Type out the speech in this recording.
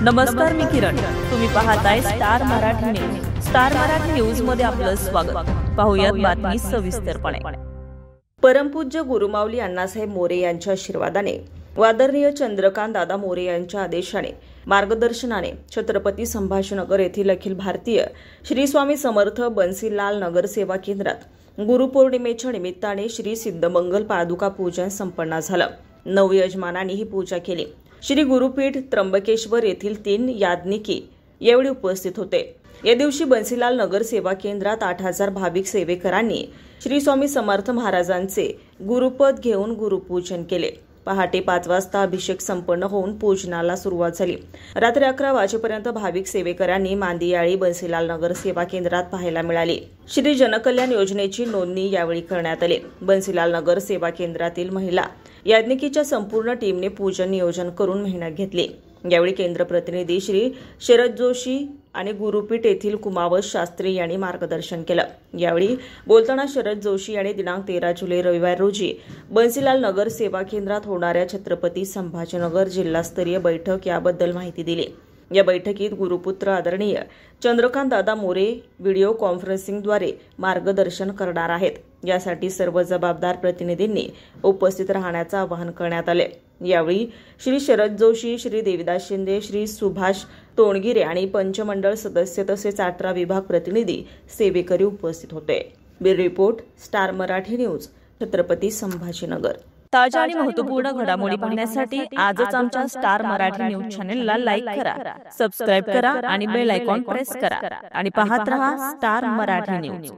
नमस्कार, मी किरण. तुम्ही पाहताय star Marathi news. Star Marathi news मध्ये आपलं स्वागत. पाहूयात बातमी सविस्तरपणे. परमपूज्य गुरुमाऊली अण्णासाहेब मोरे यांच्या आशीर्वादाने व आदरणीय चंद्रकांत दादा मोरे यांच्या आदेशाने मार्गदर्शनाने छत्रपती संभाजीनगर येथील अखिल भारतीय श्री स्वामी समर्थ बन्सीलाल नगर सेवा केंद्रात गुरुपौर्णिमेच्या निमित्ताने श्री सिद्धमंगल पादुका पूजन संपन्न झालं. नवयजमानांनी ही पूजा केली. श्री गुरुपीठ त्र्यंबकेश्वर येथील 3 याज्ञिकी यावेळी उपस्थित होते. या दिवशी बन्सीलाल नगर सेवा केंद्रात 8,000 भाविक सेवेकरांनी श्री स्वामी समर्थ महाराजांचे गुरुपद घेऊन गुरुपूजन केले. पहाटे 5 वाजता अभिषेक संपन्न होऊन पूजनाला सुरुवात झाली. रात्री 11 वाजेपर्यंत भाविक सेवेकरांनी मांदियाळी बन्सीलाल नगर सेवा केंद्रात पाहायला मिळाली. श्री जनकल्याण योजनेची नोंदणी यावेळी करण्यात आली. बन्सीलाल नगर सेवा केंद्रातील महिला याज्ञिकीच्या संपूर्ण टीमने पूजन नियोजन करून मेहनत घेतली. यावेळी केंद्र प्रतिनिधी श्री शरद जोशी आणि गुरुपीठ येथील कुमावत शास्त्री यांनी मार्गदर्शन केलं. यावेळी बोलताना शरद जोशी यांनी दिनांक 13 जुलै रविवार रोजी बन्सीलाल नगर सेवा केंद्रात होणाऱ्या छत्रपती संभाजीनगर जिल्हास्तरीय बैठक याबद्दल माहिती दिली. या बैठकीत गुरुपुत्र आदरणीय चंद्रकांत दादा मोरे व्हिडिओ कॉन्फरन्सिंगद्वारे मार्गदर्शन करणार आहेत. यासाठी सर्व जबाबदार प्रतिनिधींनी उपस्थित राहण्याचं आवाहन करण्यात आले. यावेळी श्री शरद जोशी, श्री देविदास शिंदे, श्री सुभाष तोंडगिरे आणि पंचमंडळ सदस्य तसेच 18 विभाग प्रतिनिधी सेवेकरी उपस्थित होते. Bureau report, star Marathi news, Chhatrapati Sambhajinagar. ताज्या आणि महत्त्वपूर्ण घडामोडी पाहण्यासाठी आजच आमच्या स्टार मराठी न्यूज चॅनेलला लाईक करा, सबस्क्राईब करा आणि बेल आयकॉन प्रेस करा आणि पाहत रहा स्टार मराठी न्यूज.